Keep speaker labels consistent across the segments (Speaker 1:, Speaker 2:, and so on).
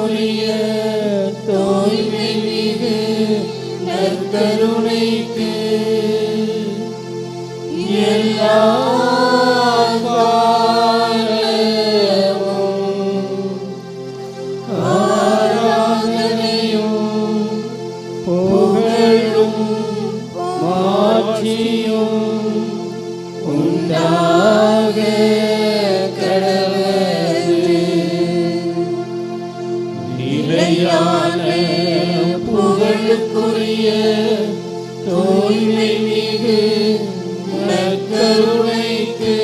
Speaker 1: புகழுக்குரிய தூய்மை மிகு நற்கருணைக்கு எல்லா புகழுக்குரிய தூய்மை மிகு நற்கருணைக்கு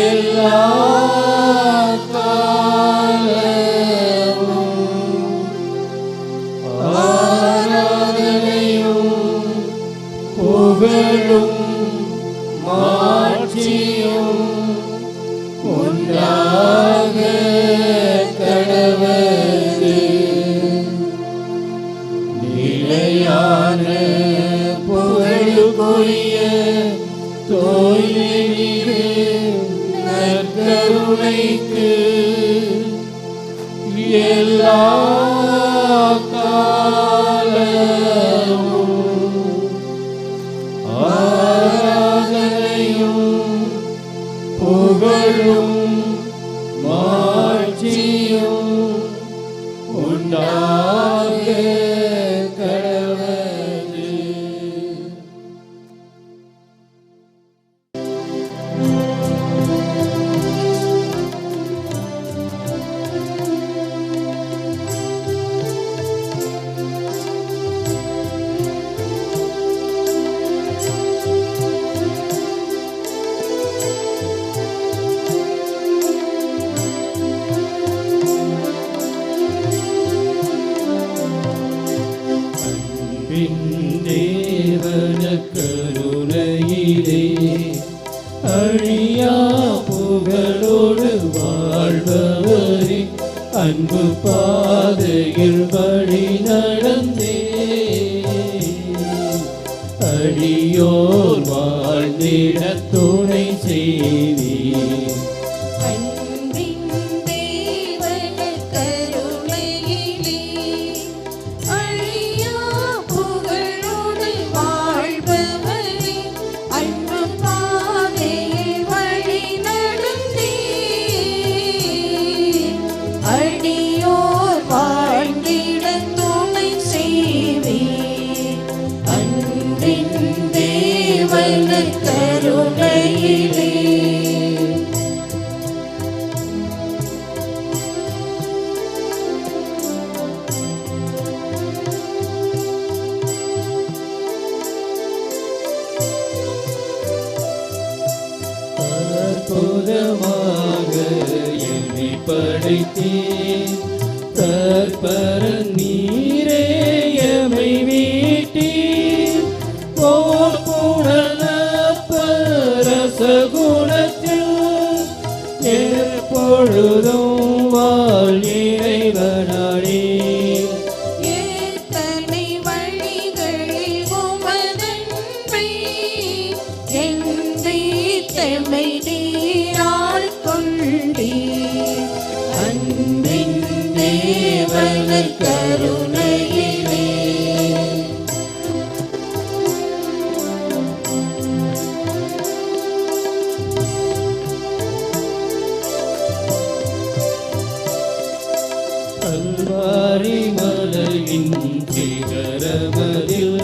Speaker 1: எல்லா காலமும் ஆராதனையும் புகழும் மாட்சியும் உண்டாக நிலையான புகழுக்குரிய தூய்மை மிகு நற்கருணைக்கு எல்லா காலமும் ஆராதனையும் புகழும் மாட்சியும் உண்டாக கருணையிலே அழியா புகழோடு வாழ்பவரே அன்பு பாதையில் வழி நடந்தே அடியோர் வாழ்ந்திட துணை செய்தீர். அற்புதமாக என்னை படைத்தீர், தற்பர நீரே எமை மீட்டீர். போர் புனலப்பரச குணத்தில் எப்பொழுதும் வாழ் இறைவனானே.
Speaker 2: அன்பின் தேவன கருணையிலே
Speaker 1: கல்வாரி மலையின் சிகரமதில்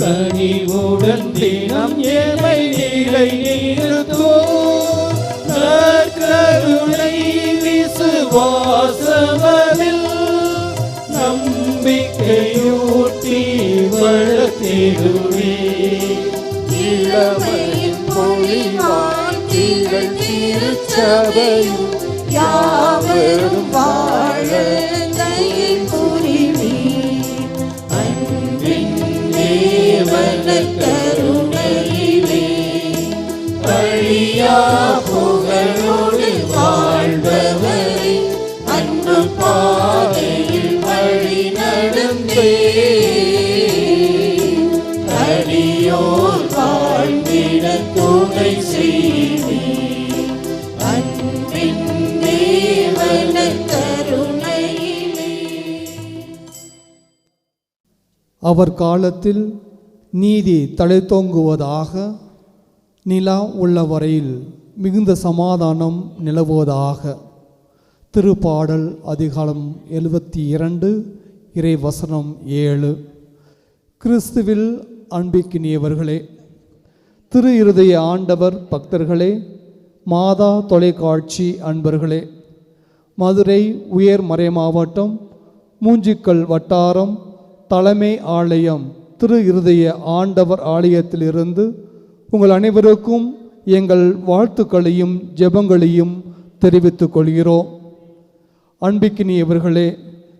Speaker 1: கனிவுடன் தினம் ஏமை நிலை நிறுத்தோம். நற்கருணை விசுவாசமதில் நம்பிக்கையூட்டி வளர்த்திடுவே.
Speaker 2: இளமையின் பொழிவாய் திகழ் திருச்சபையும் யாவரும் வாழ தயை புரிவீர். அன்பின் தேவன கருணையிலே அழியா புகழோடு வாழ்பவரை அன்பு பாதையில் வழி நடந்தே அடியோர் வாழ்ந்திட துணை செய்வீர். அன்பின் தேவன
Speaker 3: அவர் காலத்தில் நீதி தழைத்தோங்குவதாக, நிலா உள்ள வரையில் மிகுந்த சமாதானம் நிலவுவதாக. திருப்பாடல் அதிகாரம் 72 இறை வசனம் 7. கிறிஸ்துவில் அன்பிக்கினியவர்களே, திரு இருதய ஆண்டவர் பக்தர்களே, மாதா தொலைக்காட்சி அன்பர்களே, மதுரை உயர் மறை மாவட்டம் மூஞ்சிக்கல் வட்டாரம் தலைமை ஆலயம் திரு இருதய ஆண்டவர் ஆலயத்திலிருந்து உங்கள் அனைவருக்கும் எங்கள் வாழ்த்துக்களையும் ஜெபங்களையும் தெரிவித்துக் கொள்கிறோம். அன்பிக்கினியவர்களே,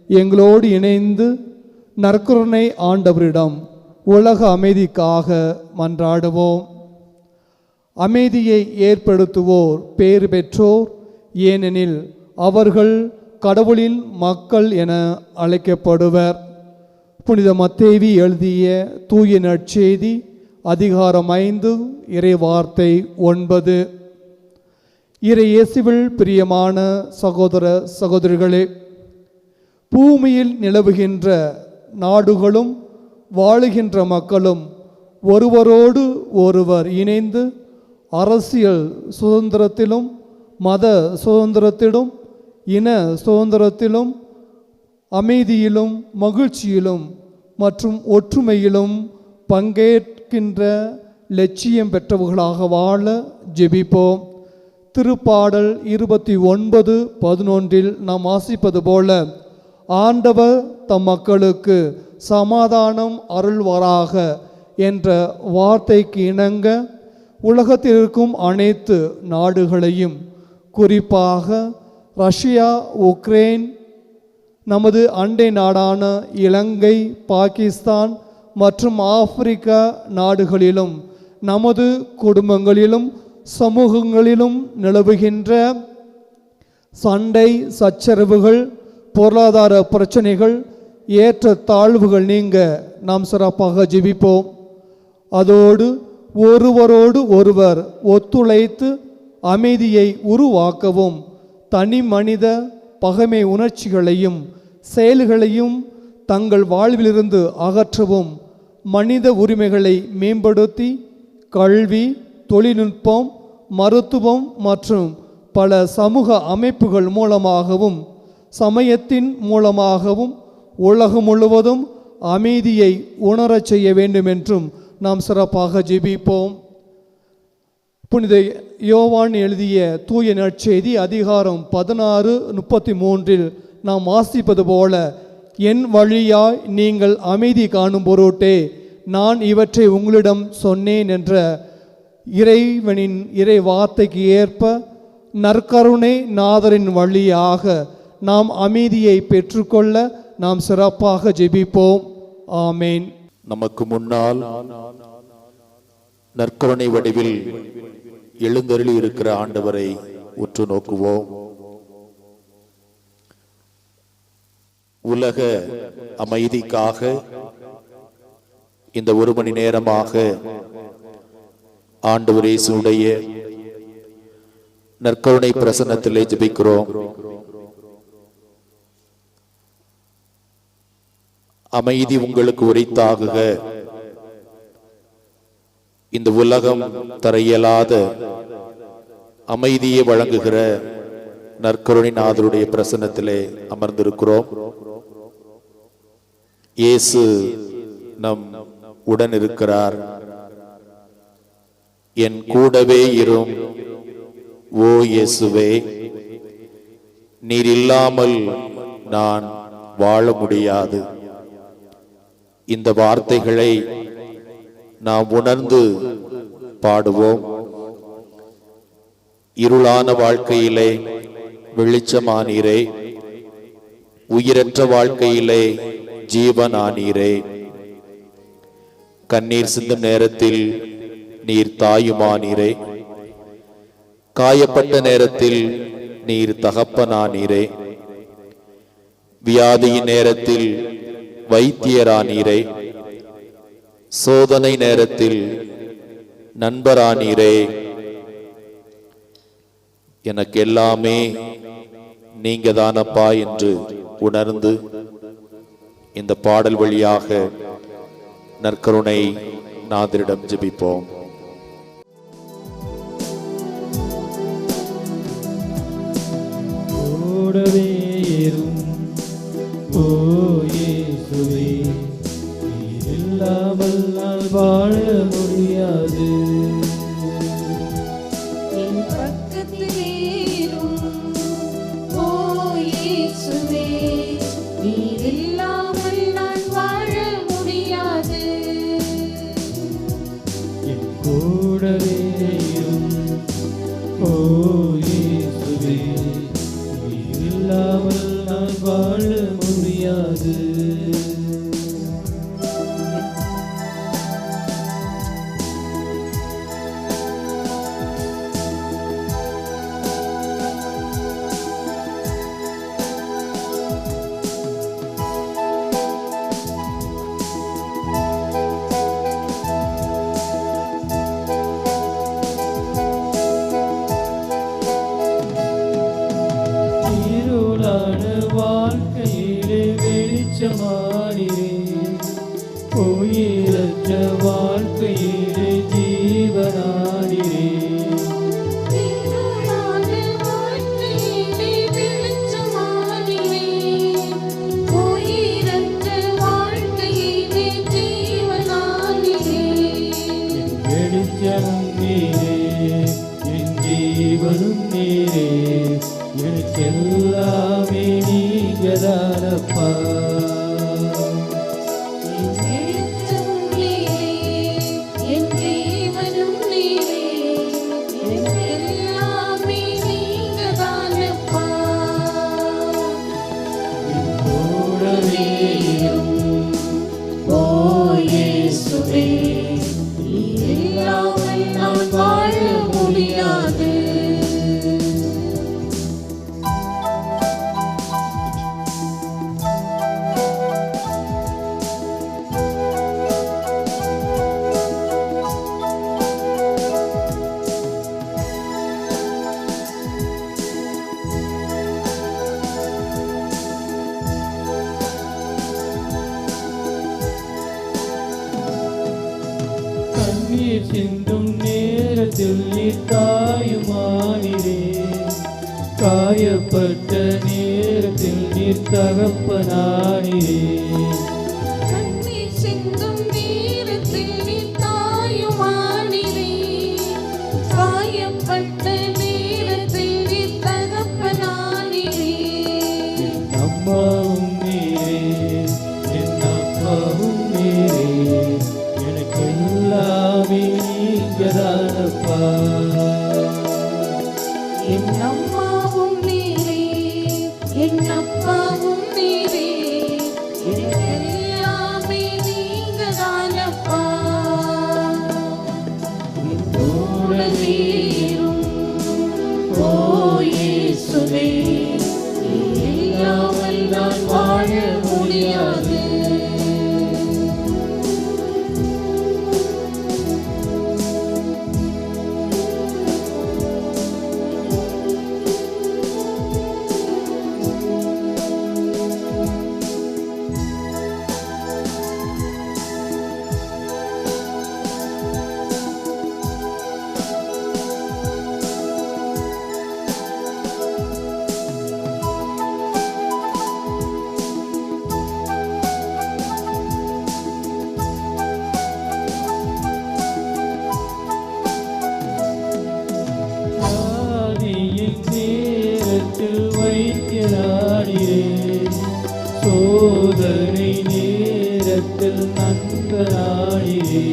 Speaker 3: எங்களோடு இணைந்து நற்கருணை ஆண்டவரிடம் உலக அமைதிக்காக மன்றாடுவோம். அமைதியை ஏற்படுத்துவோர் பேறு பெற்றோர், ஏனெனில் அவர்கள் கடவுளின் மக்கள் என அழைக்கப்படுவர். புனித மத்தேவி எழுதிய தூய நற்செய்தி அதிகாரம் 5 இறை வார்த்தை 9. இறை இயேசுவில் பிரியமான சகோதர சகோதரிகளே, பூமியில் நிலவுகின்ற நாடுகளும் வாழுகின்ற மக்களும் ஒருவரோடு ஒருவர் இணைந்து அரசியல் சுதந்திரத்திலும் மத சுதந்திரத்திலும் இன சுதந்திரத்திலும் அமைதியிலும் மகிழ்ச்சியிலும் மற்றும் ஒற்றுமையிலும் பங்கேற்கின்ற லட்சியம் பெற்றவர்களாக வாழ ஜெபிப்போம். திருப்பாடல் 29:11 நாம் வாசிப்பது போல, ஆண்டவர் தம் மக்களுக்கு சமாதானம் அருள்வாராக என்ற வார்த்தைக்கு இணங்க உலகத்தில் இருக்கும் அனைத்து நாடுகளையும், குறிப்பாக ரஷ்யா, உக்ரைன், நமது அண்டை நாடான இலங்கை, பாகிஸ்தான் மற்றும் ஆப்பிரிக்கா நாடுகளிலும் நமது குடும்பங்களிலும் சமூகங்களிலும் நிலவுகின்ற சண்டை சச்சரவுகள், பொருளாதார பிரச்சனைகள், ஏற்ற தாழ்வுகள் நீங்க நாம் சிறப்பாக ஜெபிப்போம். அதோடு ஒருவரோடு ஒருவர் ஒத்துழைத்து அமைதியை உருவாக்கவும், தனி மனித பகைமை உணர்ச்சிகளையும் செயல்களையும் தங்கள் வாழ்விலிருந்து அகற்றவும், மனித உரிமைகளை மேம்படுத்தி கல்வி, தொழில்நுட்பம், மருத்துவம் மற்றும் பல சமூக அமைப்புகள் மூலமாகவும் சமயத்தின் மூலமாகவும் உலகம் முழுவதும் அமைதியை உணரச் செய்ய வேண்டும் என்றும் நாம் சிறப்பாக ஜெபிப்போம். புனித யோவான் எழுதிய தூய நற்செய்தி அதிகாரம் 16:33 நாம் வாசிப்பது போல, என் வழியாய் நீங்கள் அமைதி காணும் பொருட்டே நான் இவற்றை உங்களிடம் சொன்னேன் என்ற இறைவனின் இறை வார்த்தைக்கு ஏற்ப நற்கருணை நாதரின் வழியாக நாம் அமைதியை பெற்றுக்கொள்ள நாம் சிறப்பாக ஜெபிப்போம். ஆமேன்.
Speaker 4: நமக்கு முன்னால் நற்கருணை வடிவில் எழுந்தருளி இருக்கிற ஆண்டவரை உற்று நோக்குவோம். உலக அமைதிக்காக இந்த 1 மணி நேரமாக ஆண்டவர் இயேசுவுடைய நற்கருணை பிரசன்னத்திலே ஜெபிக்கிறோம். அமைதி உங்களுக்கு உரித்தாகுக. இந்த உலகம் தர இயலாத அமைதியை வழங்குகிற நற்கருணை நாதருடைய பிரசன்னத்திலே அமர்ந்திருக்கிறோம். இயேசு நம் உடன் இருக்கிறார். என் கூடவே இரும் ஓ இயேசுவே, நீர் இல்லாமல் நான் வாழ முடியாது. இந்த வார்த்தைகளை நாம் உணர்ந்து பாடுவோம். இருளான வாழ்க்கையிலே வெளிச்சமானீரே, உயிரற்ற வாழ்க்கையிலே ஜீவனானீரே, கண்ணீர் சிந்தும் நேரத்தில் நீர் தாயுமானீரே, காயப்பட்ட நேரத்தில் நீர் தகப்பனானீரே, வியாதியின் நேரத்தில் வைத்தியரானீரே, சோதனை நேரத்தில் நண்பரானீரே, எனக்கு எல்லாமே நீங்க தானப்பா என்று உணர்ந்து இந்த பாடல் வழியாக நற்கருணை நாதரிடம் ஜெபிப்போம்.
Speaker 1: கூடவே இரும் ஓ இயேசுவே, நீர் இல்லாமல் நான் வாழ முடியாது.
Speaker 2: என் பக்கத்திலே இரும் ஓ இயேசுவே, நீர் இல்லாமல் நான் வாழ முடியாது.
Speaker 1: என் கூடவே இரும் ஓ இயேசுவே, நீர் இல்லாமல் நான் வாழ முடியாது. இருளான வாழ்க்கையிலே வெளிச்சமானீரே, உயிரற்ற வாழ்க்கையிலே ஜீவனானீரே.
Speaker 2: இருளான வாழ்க்கையிலே வெளிச்சமானீரே, உயிரற்ற வாழ்க்கையிலே ஜீவனானீரே.
Speaker 1: என் வெளிச்சமும் நீரே, என் ஜீவனும் நீரே, எனக்கெல்லாமே நீங்கதானப்பா.
Speaker 2: என் வெளிச்சமும் நீரே, என் ஜீவனும் நீரே, எனக்கெல்லாமே நீங்கதானப்பா.
Speaker 1: என் கூடவே
Speaker 2: இரும் ஓ இயேசுவே, நீர் இல்லாமல் நான் வாழ முடியாது.
Speaker 1: கண்ணீர் சிந்தும் நேரத்தில் நீர் தாயுமானீரே, காயப்பட்ட நேரத்தில் நீர் தகப்பனானீரே.
Speaker 2: கண்ணீர் சிந்தும் நேரத்தில் நீர் தாயுமானீரே, காயப்பட்ட நேரத்தில் நீர் தகப்பனானீரே.
Speaker 1: என் அம்மாவும் நீரே, என் அப்பாவும் நீரே, எனக்கெல்லாமே நீங்கதானப்பா.
Speaker 2: என் அம்மாவும் நீரே, என் அப்பாவும் நீரே, எனக்கெல்லாமே நீங்கதானப்பா. என் கூடவே இரும் ஓ இயேசுவே, நீர் இல்லாமல் நான் வாழ முடியாது.
Speaker 1: ஆதியின் நேரத்தில் வைத்தியரானீரே, சோதனை நேரத்தில் நண்பனானீரே.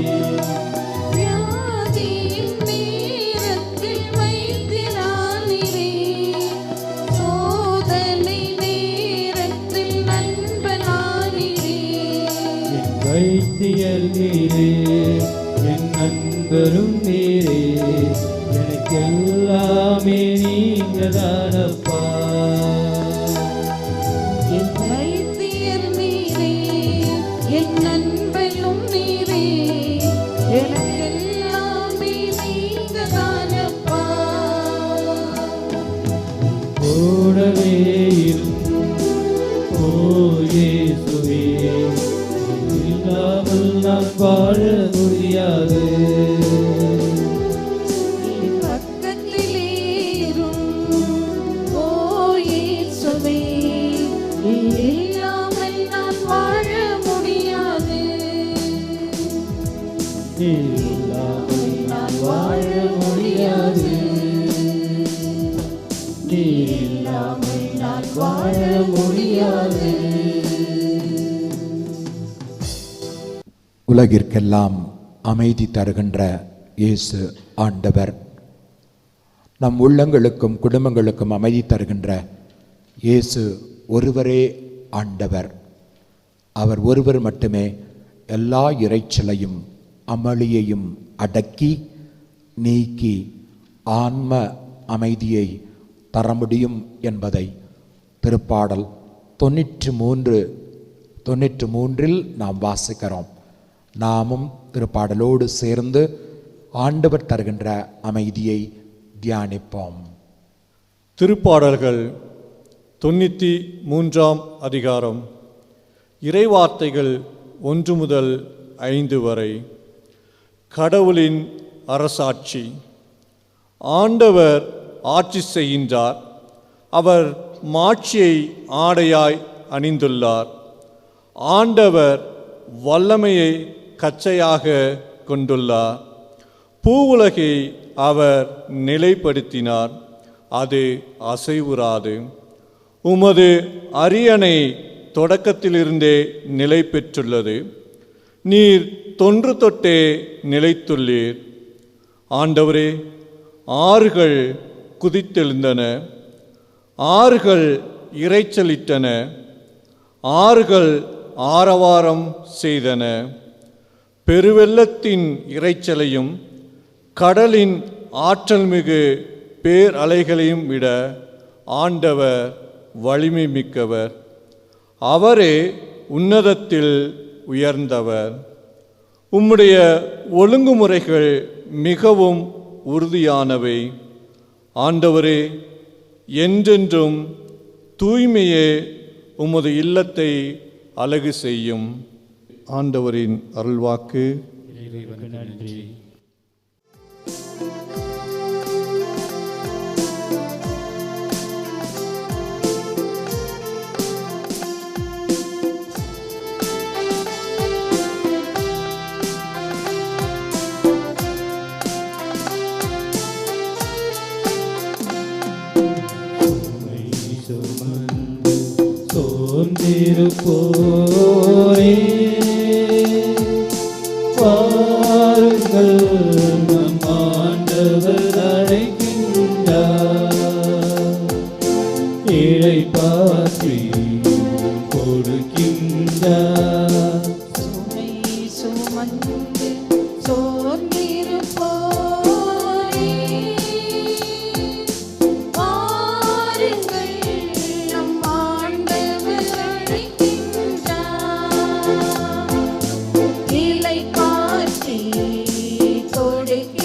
Speaker 2: வியாதியின் நேரத்தில் வைத்தியரானீரே, சோதனை நேரத்தில் நண்பனானீரே.
Speaker 1: என் வைத்தியர் நீரே, என் நண்பரும் நீரே, எனக்கெல்லாமே நீங்கதானப்பா.
Speaker 2: என் வைத்தியர் நீரே, என் நண்பனும் நீரே, எனக்கெல்லாமே நீங்கதானப்பா.
Speaker 1: கூடவே இரும் ஓ இயேசுவே, நீர் இல்லாமல் நான்
Speaker 2: நீர் இல்லாமல் நான் வாழ முடியாது.
Speaker 5: உலகிற்கெல்லாம் அமைதி தருகின்ற இயேசு ஆண்டவர், நம் உள்ளங்களுக்கும் குடும்பங்களுக்கும் அமைதி தருகின்ற இயேசு ஒருவரே ஆண்டவர். அவர் ஒருவர் மட்டுமே எல்லா இரைச்சலையும் அமளியையும் அடக்கி நீக்கி ஆன்ம அமைதியை தர முடியும் என்பதை திருப்பாடல் 93 நாம் வாசிக்கிறோம். நாமும் திருப்பாடலோடு சேர்ந்து ஆண்டவர் தருகின்ற அமைதியை தியானிப்போம்.
Speaker 6: திருப்பாடல்கள் 93ஆம் அதிகாரம், இறைவார்த்தைகள் 1 முதல் 5 வரை. கடவுளின் அரசாட்சி. ஆண்டவர் ஆட்சி செய்கின்றார். அவர் மாட்சியை ஆடையாய் அணிந்துள்ளார். ஆண்டவர் வல்லமையை கச்சையாக கொண்டுள்ளார். பூவுலகை அவர் நிலைப்படுத்தினார், அது அசைவுறாது. உமது அரியணை தொடக்கத்திலிருந்தே நிலை பெற்றுள்ளது. நீர் தொன்று தொட்டே நிலைத்துள்ளீர். ஆண்டவரே, ஆறுகள் குதித்தெழுந்தன, ஆறுகள் இரைச்சலிட்டன, ஆறுகள் ஆரவாரம் செய்தன. பெருவெள்ளத்தின் இரைச்சலையும் கடலின் ஆற்றல் மிகு பேரலைகளையும் விட ஆண்டவர் வலிமை மிக்கவர். அவரே உன்னதத்தில் உயர்ந்தவர். உம்முடைய ஒழுங்குமுறைகள் மிகவும் உறுதியானவை. ஆண்டவரே, என்றென்றும் தூய்மையே உமது இல்லத்தை அழகு செய்யும். ஆண்டவரின் அருள்வாக்கு.
Speaker 1: இறைவனுக்கு நன்றி. சோர்ந்திருப்போரே வாருங்கள், நம் ஆண்டவர் அழைக்கின்றார். இளைப்பாற்றி கொடுக்கின்றார்.
Speaker 2: சுமை சுமந்து சோர்ந்திருப்போரே வாருங்கள், நம் ஆண்டவர் அழைக்கின்றார். இளைப்பாற்றி கொடுக்கின்றார்.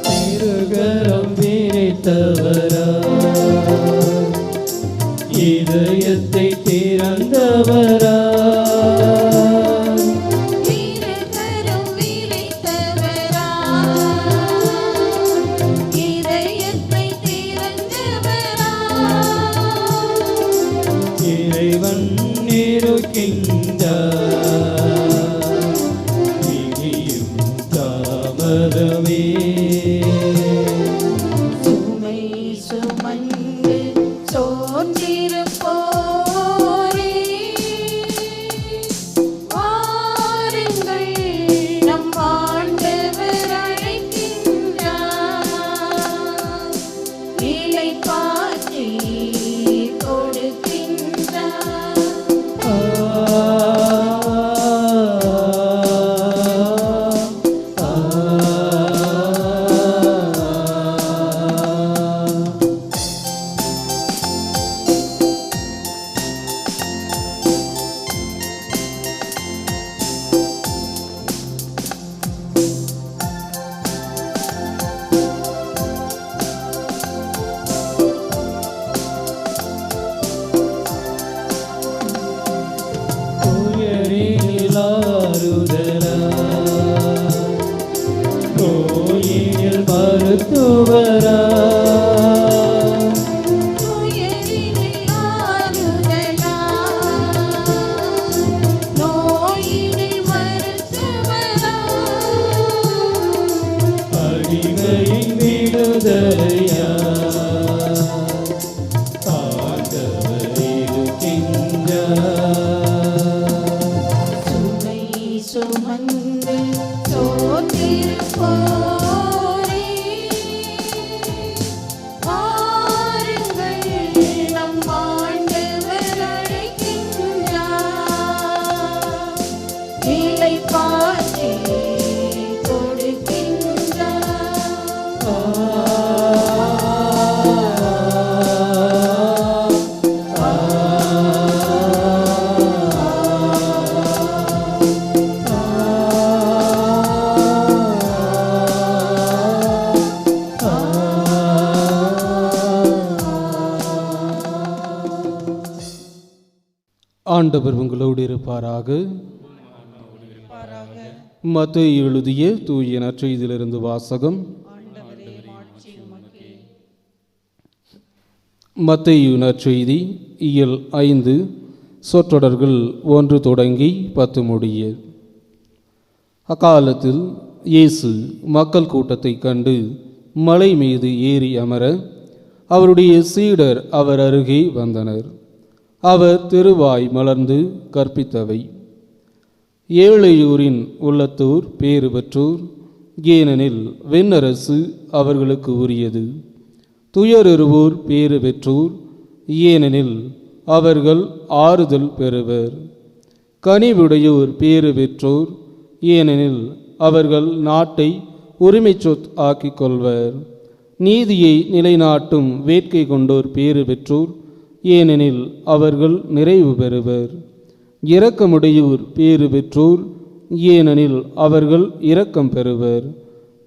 Speaker 1: திருகரம் விரித்தவராய், இதயத்தை திறந்தவராய்,
Speaker 2: திருகரம் விரித்தவராய், இதயத்தை திறந்தவராய்,
Speaker 1: இறைவன் இருக்கின்றார். இனியும் தாமதமே
Speaker 2: சுமை சுமந்து சோர்ந்திருப்போரே வாருங்கள், நம் ஆண்டவர் அழைக்கின்றார். இளைப்பாற்றி கொடுக்கின்றார்.
Speaker 1: ஆண்டவர் உங்களோடு இருப்பாராக. மத்தேயு எழுதிய தூய நற்செய்தியிலிருந்து வாசகம். மத்தேயு நற்செய்தி இயல் 5 சொற்றொடர்கள் 1 தொடங்கி 10 முடிய. அக்காலத்தில் இயேசு மக்கள் கூட்டத்தை கண்டு மலை மீது ஏறி அமர அவருடைய சீடர் அவர் அருகே வந்தனர். அவர் திருவாய் மலர்ந்து கற்பித்தவை: ஏழையூரின் உள்ளத்தோர் பேறு பெற்றோர், ஏனெனில் விண்ணரசு அவர்களுக்கு உரியது. துயருவோர் பேறு பெற்றோர், ஏனெனில் அவர்கள் ஆறுதல் பெறுவர். கனிவுடையோர் பேறு பெற்றோர், ஏனெனில் அவர்கள் நாட்டை உரிமை சொத்து ஆக்கிக் கொள்வர். நீதியை நிலைநாட்டும் வேட்கை கொண்டோர் பேறு பெற்றோர், ஏனெனில் அவர்கள் நிறைவு பெறுவர். இரக்கமுடையோர் பேறு பெற்றோர், ஏனெனில் அவர்கள் இரக்கம் பெறுவர்.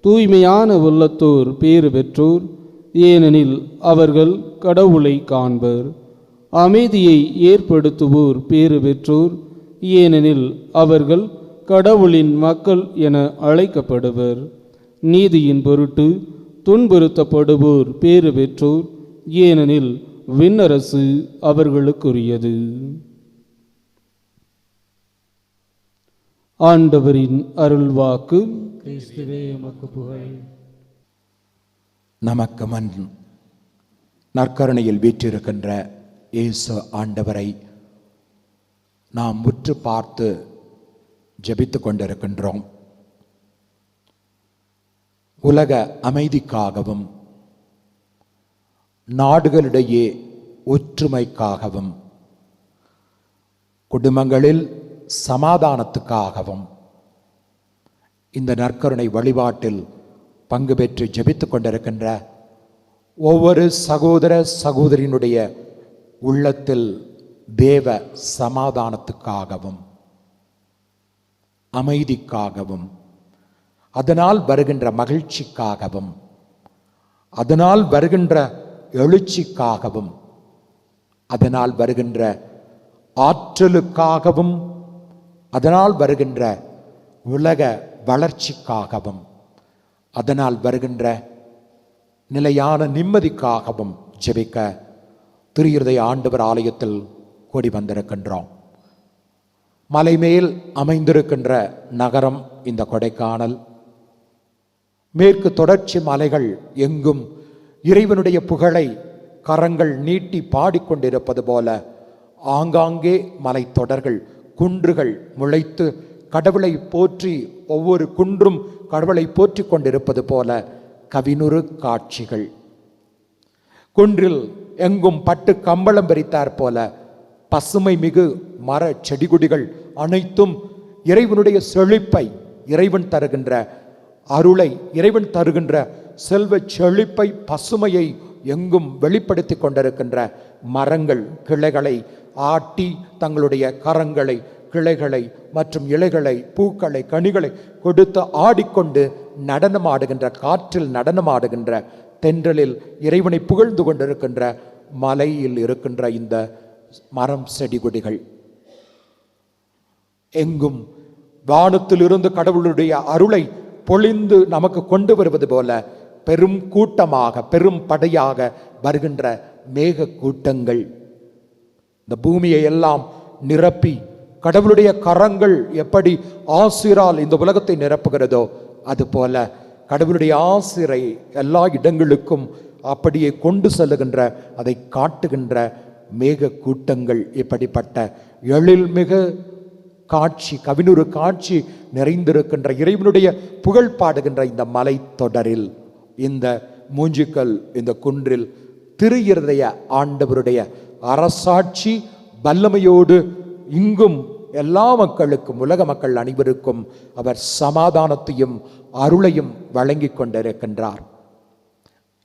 Speaker 1: தூய்மையான உள்ளத்தோர் பேறு பெற்றோர், ஏனெனில் அவர்கள் கடவுளை காண்பர். அமைதியை ஏற்படுத்துவோர் பேறு பெற்றோர், ஏனெனில் அவர்கள் கடவுளின் மக்கள் என அழைக்கப்படுவர். நீதியின் பொருட்டு துன்புறுத்தப்படுவோர் பேறு பெற்றோர், ஏனெனில் விண்ணரசு அவர்களுக்குரியது. ஆண்டவரின் அருள்வாக்கு.
Speaker 3: கிறிஸ்துவே உமக்கு புகழ்.
Speaker 5: நமக்கு மன் நற்கருணையில் வீற்றிருக்கின்ற இயேசு ஆண்டவரை நாம் முற்று பார்த்து ஜெபித்து கொண்டிருக்கின்றோம். உலக அமைதிக்காகவும் நாடுகளிடையே ஒற்றுமைக்காகவும் குடும்பங்களில் சமாதானத்துக்காகவும் இந்த நற்கருணை வழிபாட்டில் பங்கு பெற்று ஜெபித்து கொண்டிருக்கின்ற ஒவ்வொரு சகோதர சகோதரியினுடைய உள்ளத்தில் தேவ சமாதானத்துக்காகவும் அமைதிக்காகவும் அதனால் வருகின்ற மகிழ்ச்சிக்காகவும் அதனால் வருகின்ற எழுச்சிக்காகவும் அதனால் வருகின்ற ஆற்றலுக்காகவும் அதனால் வருகின்ற உலக வளர்ச்சிக்காகவும் அதனால் வருகின்ற நிலையான நிம்மதிக்காகவும் ஜெபிக்க திருஇருதய ஆண்டவர் ஆலயத்தில் கூடி வந்திருக்கின்றோம். மலைமேல் அமைந்திருக்கின்ற நகரம் இந்த கொடைக்கானல். மேற்கு தொடர்ச்சி மலைகள் எங்கும் இறைவனுடைய புகழை கரங்கள் நீட்டி பாடிக்கொண்டிருப்பது போல ஆங்காங்கே மலைத்தொடர்கள் குன்றுகள் முளைத்து கடவுளை போற்றி ஒவ்வொரு குன்றும் கடவுளை போற்றி கொண்டிருப்பது போல கவினுறு காட்சிகள். குன்றில் எங்கும் பட்டு கம்பளம் பறித்தார் போல பசுமை மிகு மர செடிகொடிகள் அனைத்தும் இறைவனுடைய செழிப்பை, இறைவன் தருகின்ற அருளை, இறைவன் தருகின்ற செல்வ செழிப்பை, பசுமையை எங்கும் வெளிப்படுத்தி கொண்டிருக்கின்ற மரங்கள் கிளைகளை ஆட்டி தங்களுடைய கரங்களை, கிளைகளை மற்றும் இலைகளை, பூக்களை, கனிகளை கொடுத்து ஆடிக்கொண்டு நடனமாடுகின்ற, காற்றில் நடனமாடுகின்ற, தென்றலில் இறைவனை புகழ்ந்து கொண்டிருக்கின்ற மலையில் இருக்கின்ற இந்த மரம் செடி கொடிகள் எங்கும் வானத்திலிருந்து கடவுளுடைய அருளை பொழிந்து நமக்கு கொண்டு வருவது போல பெரும் கூட்டமாக, பெரும் படையாக வருகின்ற மேக கூட்டங்கள் இந்த பூமியை எல்லாம் நிரப்பி, கடவுளுடைய கரங்கள் எப்படி ஆசிரால் இந்த உலகத்தை நிரப்புகிறதோ அதுபோல கடவுளுடைய ஆசிரை எல்லா இடங்களுக்கும் அப்படியே கொண்டு செல்லுகின்ற, அதை காட்டுகின்ற மேக கூட்டங்கள். இப்படிப்பட்ட எழில்மிகு காட்சி, கவினுறு காட்சி நிறைந்திருக்கின்ற இறைவனுடைய புகழ் பாடுகின்ற இந்த மலை தொடரில், இந்த மூஞ்சிக்கல், இந்த குன்றில் திருஇருதய ஆண்டவருடைய அரசாட்சி வல்லமையோடு இங்கும் எல்லா மக்களுக்கும், உலக மக்கள் அனைவருக்கும் அவர் சமாதானத்தையும் அருளையும் வழங்கி கொண்டிருக்கின்றார்.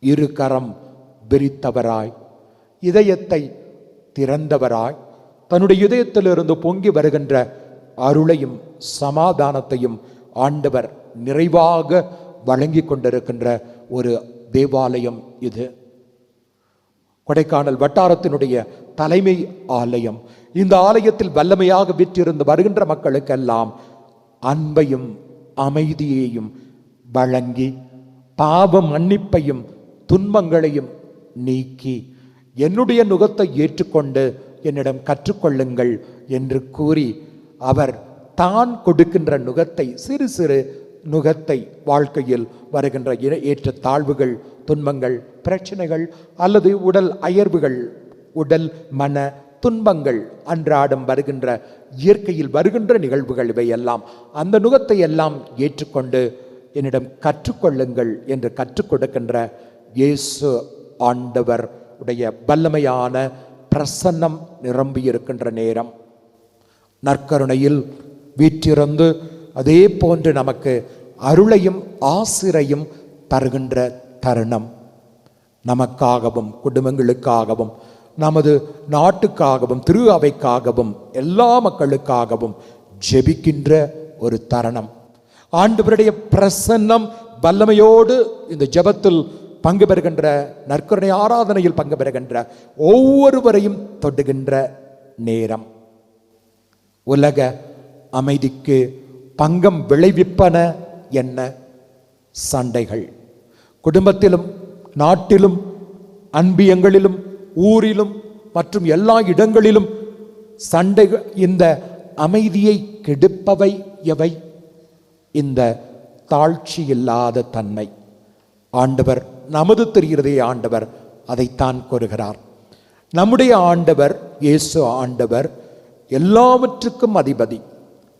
Speaker 5: இரு கரம் விரித்தவராய், இதயத்தை திறந்தவராய், தன்னுடைய இதயத்திலிருந்து பொங்கி வருகின்ற அருளையும் சமாதானத்தையும் ஆண்டவர் நிறைவாக வழங்கி கொண்டிருக்கின்ற ஒரு தேவாலயம் இது. கொடைக்கானல் வட்டாரத்தினுடைய தலைமை ஆலயம். இந்த ஆலயத்தில் வல்லமையாக விற்றிருந்து வருகின்ற மக்களுக்கெல்லாம் அன்பையும் அமைதியையும் வழங்கி பாவ மன்னிப்பையும் துன்பங்களையும் நீக்கி என்னுடைய நுகத்தை ஏற்றுக்கொண்டு என்னிடம் கற்றுக்கொள்ளுங்கள் என்று கூறி அவர் தான் கொடுக்கின்ற நுகத்தை, சிறு சிறு நுகத்தை, வாழ்க்கையில் வருகின்ற ஏற்ற தாழ்வுகள், துன்பங்கள், பிரச்சனைகள் அல்லது உடல் அயர்வுகள், உடல் மன துன்பங்கள், அன்றாடம் வருகின்ற இயற்கையில் வருகின்ற நிகழ்வுகள், இவையெல்லாம் அந்த நுகத்தை எல்லாம் ஏற்றுக்கொண்டு என்னிடம் கற்றுக்கொள்ளுங்கள் என்று கற்றுக் கொடுக்கின்ற இயேசு ஆண்டவர் உடைய வல்லமையான பிரசன்னம் நிரம்பியிருக்கின்ற நேரம், நற்கருணையில் வீற்றிருந்து அதே போன்று நமக்கு அருளையும் ஆசிரையும் தருகின்ற தருணம். நமக்காகவும் குடும்பங்களுக்காகவும் நமது நாட்டுக்காகவும் திரு அவைக்காகவும் எல்லா மக்களுக்காகவும் ஜெபிக்கின்ற ஒரு தருணம். ஆண்டவருடைய பிரசன்னம் வல்லமையோடு இந்த ஜெபத்தில் பங்கு பெறுகின்ற, நற்கருணை ஆராதனையில் பங்கு பெறுகின்ற ஒவ்வொருவரையும் தொடுகின்ற நேரம். உலக அமைதிக்கு பங்கம் விளைவிப்பன என்ன? சண்டைகள். குடும்பத்திலும் நாட்டிலும் அன்பியங்களிலும் ஊரிலும் மற்றும் எல்லா இடங்களிலும் சண்டைகள். இந்த அமைதியை கெடுப்பவை எவை? இந்த தாழ்ச்சி இல்லாத தன்மை. ஆண்டவர், நமது தெரிகிறதே ஆண்டவர் அதைத்தான் கூறுகிறார். நம்முடைய ஆண்டவர் இயேசு ஆண்டவர் எல்லாவற்றுக்கும் அதிபதி.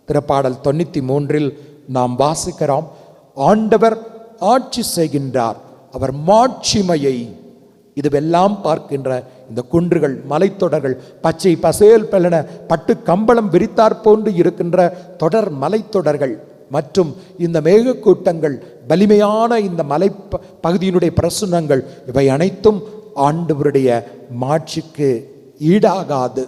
Speaker 5: திருப்பாடல் 93 நாம் வாசிக்கிறோம், ஆண்டவர் ஆட்சி செய்கின்றார், அவர் மாட்சிமையை. இதுவெல்லாம் பார்க்கின்ற இந்த குன்றுகள், மலைத்தொடர்கள், பச்சை பசேல் பெலன பட்டு கம்பளம் விரித்தார் போன்று இருக்கின்ற தொடர் மலைத்தொடர்கள் மற்றும் இந்த மேகக்கூட்டங்கள், வலிமையான இந்த மலை பகுதியினுடைய பிரசுனங்கள், இவை அனைத்தும் ஆண்டவருடைய மாட்சிக்கு ஈடாகாது.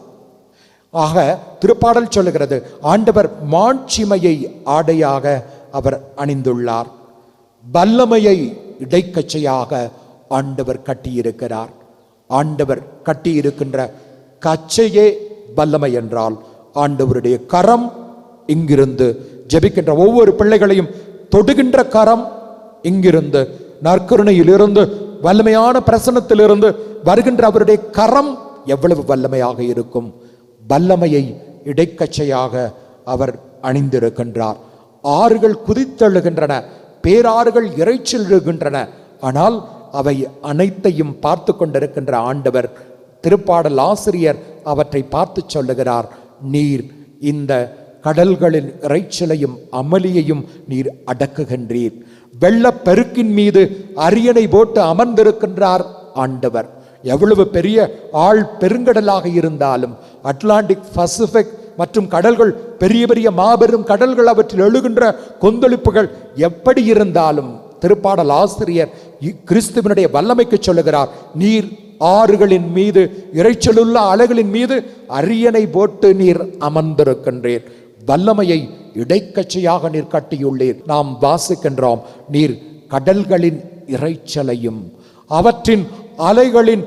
Speaker 5: ஆக திருப்பாடல் சொல்லுகிறது, ஆண்டவர் மாட்சிமையை ஆடையாக அவர் அணிந்துள்ளார், வல்லமையை இடைக்கச்சையாக ஆண்டவர் கட்டியிருக்கிறார். ஆண்டவர் கட்டியிருக்கின்ற கச்சையே வல்லமை என்றால், ஆண்டவருடைய கரம் இங்கிருந்து ஜெபிக்கின்ற ஒவ்வொரு பிள்ளைகளையும் தொடுகின்ற கரம் இங்கிருந்து, நற்கருணையிலிருந்து, வல்லமையான பிரசன்னத்திலிருந்து வருகின்ற அவருடைய கரம் எவ்வளவு வல்லமையாக இருக்கும். வல்லமையை இடைக்கச்சையாக அவர் அணிந்திருக்கின்றார். ஆறுகள் குதித்தெழுகின்றன, பேராறுகள் இறைச்சல் எழுகின்றன. ஆனால் அவை அனைத்தையும் பார்த்து கொண்டிருக்கின்ற ஆண்டவர், திருப்பாடல் ஆசிரியர் அவற்றை பார்த்து சொல்லுகிறார், நீர் இந்த கடல்களின் இறைச்சலையும் அமளியையும் நீர் அடக்குகின்றீர். வெள்ளப்பெருக்கின் மீது அரியணை போட்டு அமர்ந்திருக்கின்றார் ஆண்டவர். எவ்வளவு பெரிய ஆழ் பெருங்கடலாக இருந்தாலும், அட்லாண்டிக், பசிபிக் மற்றும் கடல்கள், பெரிய பெரிய மாபெரும் கடல்கள், அவற்றில் எழுகின்ற கொந்தளிப்புகள் எப்படி இருந்தாலும், திருப்பாடல் ஆசிரியர் கிறிஸ்துவனுடைய வல்லமைக்கு சொல்லுகிறார், நீர் ஆறுகளின் மீது, இறைச்சலுள்ள அலைகளின் மீது அரியணை போட்டு நீர் அமர்ந்திருக்கின்றீர். வல்லமையை இடைக்கச்சையாக நீர் கட்டியுள்ளீர். நாம் வாசிக்கின்றோம், நீர் கடல்களின் இறைச்சலையும் அவற்றின் அலைகளின்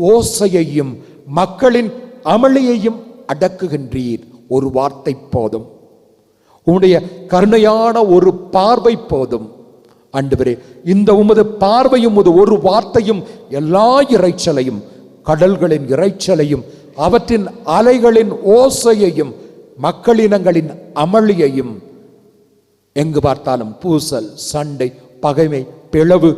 Speaker 5: ஓசையையும் மக்களின் அமளியையும் அடக்குகின்றீர். ஒரு வார்த்தை போதும், உன்னுடைய கருணையான ஒரு பார்வை போதும். ஆண்டவரே, இந்த உமது பார்வையும் ஒரு வார்த்தையும் எல்லா இறைச்சலையும், கடல்களின் இறைச்சலையும் அவற்றின் அலைகளின் ஓசையையும் மக்களினங்களின் அமளியையும், எங்கு பார்த்தாலும் பூசல், சண்டை, பகைமை, பிளவு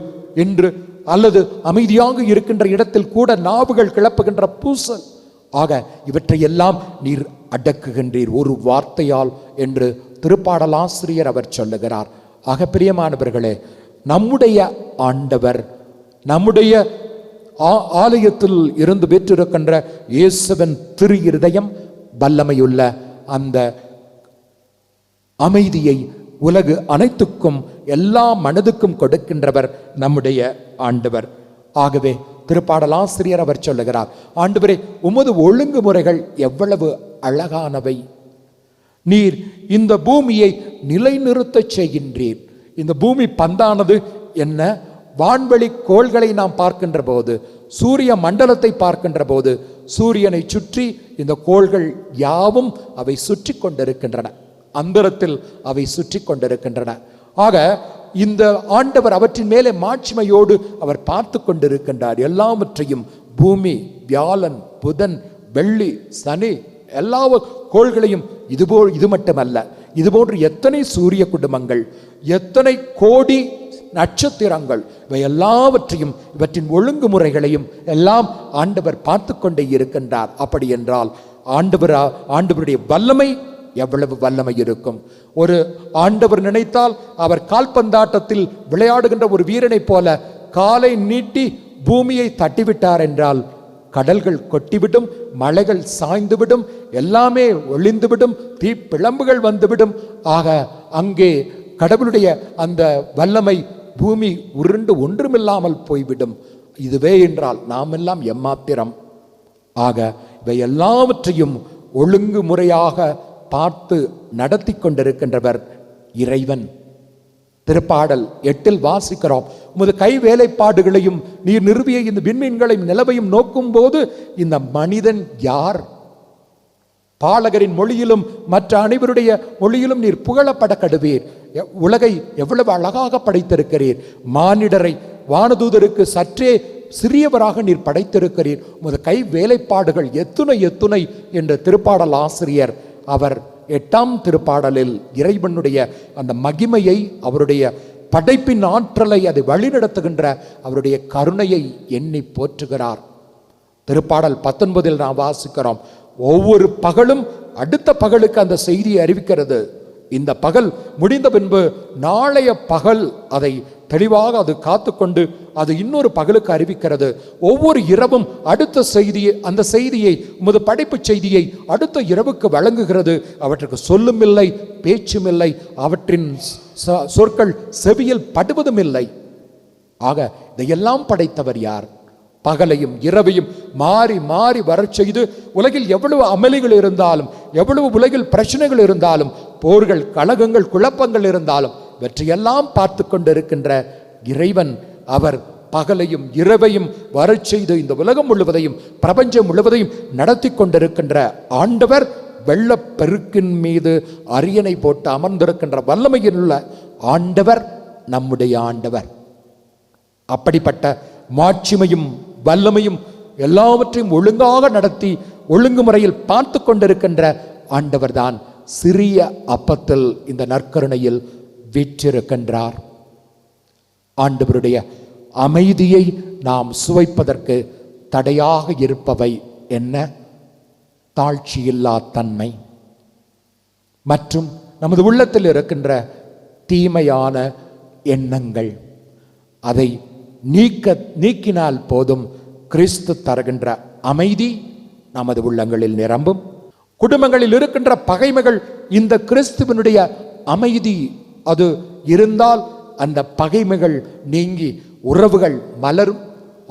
Speaker 5: என்று, அல்லது அமைதியாக இருக்கின்ற இடத்தில் கூட நாவுகள் கிளப்புகின்ற பூசல், ஆக இவற்றையெல்லாம் நீர் அடக்குகின்றீர் ஒரு வார்த்தையால் என்று திருப்பாடல் ஆசிரியர் அவர் சொல்லுகிறார். ஆக பிரியமானவர்களே, நம்முடைய ஆண்டவர், நம்முடைய ஆலயத்தில் இருந்து பெற்றிருக்கின்ற இயேசுவின் திரு இருதயம் வல்லமையுள்ள அந்த அமைதியை உலகு அனைத்துக்கும், எல்லா மனதுக்கும் கொடுக்கின்றவர் நம்முடைய ஆண்டவர். ஆகவே திருப்பாடல் ஆசிரியர் அவர் சொல்லுகிறார், ஆண்டவரே, உமது ஒழுங்குமுறைகள் எவ்வளவு அழகானவை. நீர் இந்த பூமியை நிலைநிறுத்த செய்கின்றீர். இந்த பூமி பந்தானது என்ன? வான்வெளி கோள்களை நாம் பார்க்கின்ற போது சூரிய மண்டலத்தை பார்க்கின்ற போது சூரியனை சுற்றி இந்த கோள்கள் யாவும் அவை சுற்றி கொண்டிருக்கின்றன, அந்தரத்தில் அவை சுற்றி கொண்டிருக்கின்றன. ஆக இந்த ஆண்டவர் அவற்றின் மேலே மாட்சிமையோடு அவர் பார்த்து கொண்டிருக்கின்றார். எல்லாவற்றையும் பூமி, வியாழன், புதன், வெள்ளி, சனி, எல்லா கோள்களையும் இது மட்டுமல்ல, இதுபோன்று எத்தனை சூரிய குடும்பங்கள், எத்தனை கோடி நட்சத்திரங்கள், இவை எல்லாவற்றையும் இவற்றின் ஒழுங்குமுறைகளையும் எல்லாம் ஆண்டவர் பார்த்து கொண்டே இருக்கின்றார். அப்படி என்றால் ஆண்டவருடைய வல்லமை எவ்வளவு வல்லமை இருக்கும்! ஒரு ஆண்டவர் நினைத்தால் அவர் கால்பந்தாட்டத்தில் விளையாடுகின்ற ஒரு வீரனைப் போல காலை நீட்டி பூமியை தட்டிவிட்டார் என்றால் கடல்கள் கொட்டிவிடும், மலைகள் சாய்ந்துவிடும், எல்லாமே ஒளிந்துவிடும், தீப்பிழம்புகள் வந்துவிடும். ஆக அங்கே கடவுளுடைய அந்த வல்லமை பூமி உருண்டு ஒன்றுமில்லாமல் போய்விடும். இதுவே என்றால் நாம் எல்லாம் எம்மாத்திரம். ஆக இவை எல்லாவற்றையும் ஒழுங்குமுறையாக பார்த்து நடத்தி கொண்டிருக்கின்றவர் இறைவன். திருப்பாடல் 8 வாசிக்கிறோம், உமது கை வேலைப்பாடுகளையும் நீர் நிறுவிய இந்த விண்மீன்களையும் நிலவையும் நோக்கும் போது இந்த மனிதன் யார்? பாலகரின் மொழியிலும் மற்ற அனைவருடைய மொழியிலும் நீர் புகழப்பட கடுவீர். உலகை எவ்வளவு அழகாக படைத்திருக்கிறீர். மானிடரை வானதூதருக்கு சற்றே சிறியவராக நீர் படைத்திருக்கிறீர். உமது கை வேலைப்பாடுகள் எத்துணை எத்துணை என்று திருப்பாடல் ஆசிரியர் அவர் 8ஆம் திருப்பாடலில் இறைவனுடைய அந்த மகிமையை, அவருடைய படைப்பின் ஆற்றலை, அதை வழிநடத்துகின்ற அவருடைய கருணையை எண்ணி போற்றுகிறார். திருப்பாடல் 19 நாம் வாசிக்கிறோம், ஒவ்வொரு பகலும் அடுத்த பகலுக்கு அந்த செய்தியை அறிவிக்கிறது. இந்த பகல் முடிந்த பின்பு நாளைய பகல் அதை தெளிவாக அது காத்துக்கொண்டு அது இன்னொரு பகலுக்கு அறிவிக்கிறது. ஒவ்வொரு இரவும் அடுத்த செய்தியை, அந்த செய்தியை, உமது படைப்பு செய்தியை அடுத்த இரவுக்கு வழங்குகிறது. அவற்றுக்கு சொல்லும் இல்லை, பேச்சும் இல்லை, அவற்றின் சொற்கள் செவியில் படுவதும் இல்லை. ஆக இதையெல்லாம் படைத்தவர் யார்? பகலையும் இரவையும் மாறி மாறி வரச் செய்து உலகில் எவ்வளவு அமளிகள் இருந்தாலும், எவ்வளவு உலகில் பிரச்சனைகள் இருந்தாலும், போர்கள், கலகங்கள், குழப்பங்கள் இருந்தாலும் இவற்றையெல்லாம் பார்த்து கொண்டிருக்கின்ற இறைவன் அவர் பகலையும் இரவையும் வரச் செய்து இந்த உலகம் முழுவதையும் பிரபஞ்சம் முழுவதையும் நடத்தி கொண்டிருக்கின்ற ஆண்டவர், வெள்ளப்பெருக்கின் மீது அரியணை போட்டு அமர்ந்திருக்கின்ற வல்லமையில் உள்ள ஆண்டவர் நம்முடைய ஆண்டவர். அப்படிப்பட்ட மாட்சிமையும் வல்லமையும் எல்லாவற்றையும் ஒழுங்காக நடத்தி ஒழுங்குமுறையில் பார்த்து கொண்டிருக்கின்ற ஆண்டவர் தான் சிறிய அப்பத்தில் இந்த நற்கருணையில் வீற்றிருக்கின்றார். ஆண்டவருடைய அமைதியை நாம் சுவைப்பதற்கு தடையாக இருப்பவை என்ன? தாழ்ச்சியில்லா தன்மை மற்றும் நமது உள்ளத்தில் இருக்கின்ற தீமையான எண்ணங்கள். அதை நீக்கினால் போதும் கிறிஸ்து தருகின்ற அமைதி நமது உள்ளங்களில் நிரம்பும். குடும்பங்களில் இருக்கின்ற பகைமைகள் இந்த கிறிஸ்துவனுடைய அமைதி அது இருந்தால் அந்த பகைமைகள் நீங்கி உறவுகள் மலரும்.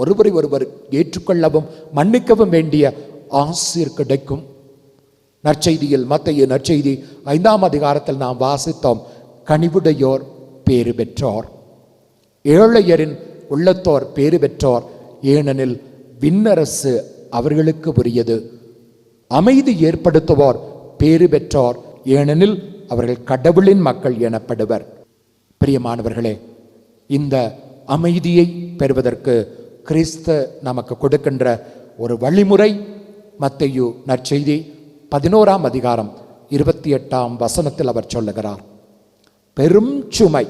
Speaker 5: ஒருவரை ஒருவர் ஏற்றுக்கொள்ளவும் மன்னிக்கவும் வேண்டிய ஆசீர் கிடைக்கும். நற்செய்தியில், மத்தேயு நற்செய்தி 5ஆம் அதிகாரத்தில் நாம் வாசித்தோம், கனிவுடையோர் பேறு பெற்றோர், ஏழையரின் உள்ளத்தோர் பேறு பெற்றோர், ஏனெனில் விண்ணரசு அவர்களுக்கு உரியது. அமைதி ஏற்படுத்துவோர் பேறு பெற்றோர், ஏனெனில் அவர்கள் கடவுளின் மக்கள் எனப்படுவர். பிரியமானவர்களே, இந்த அமைதியை பெறுவதற்கு கிறிஸ்து நமக்கு கொடுக்கின்ற ஒரு வழிமுறை மத்தேயு நற்செய்தி 11ஆம் அதிகாரம் 28ஆம் வசனத்தில் அவர் சொல்லுகிறார், பெரும் சுமை,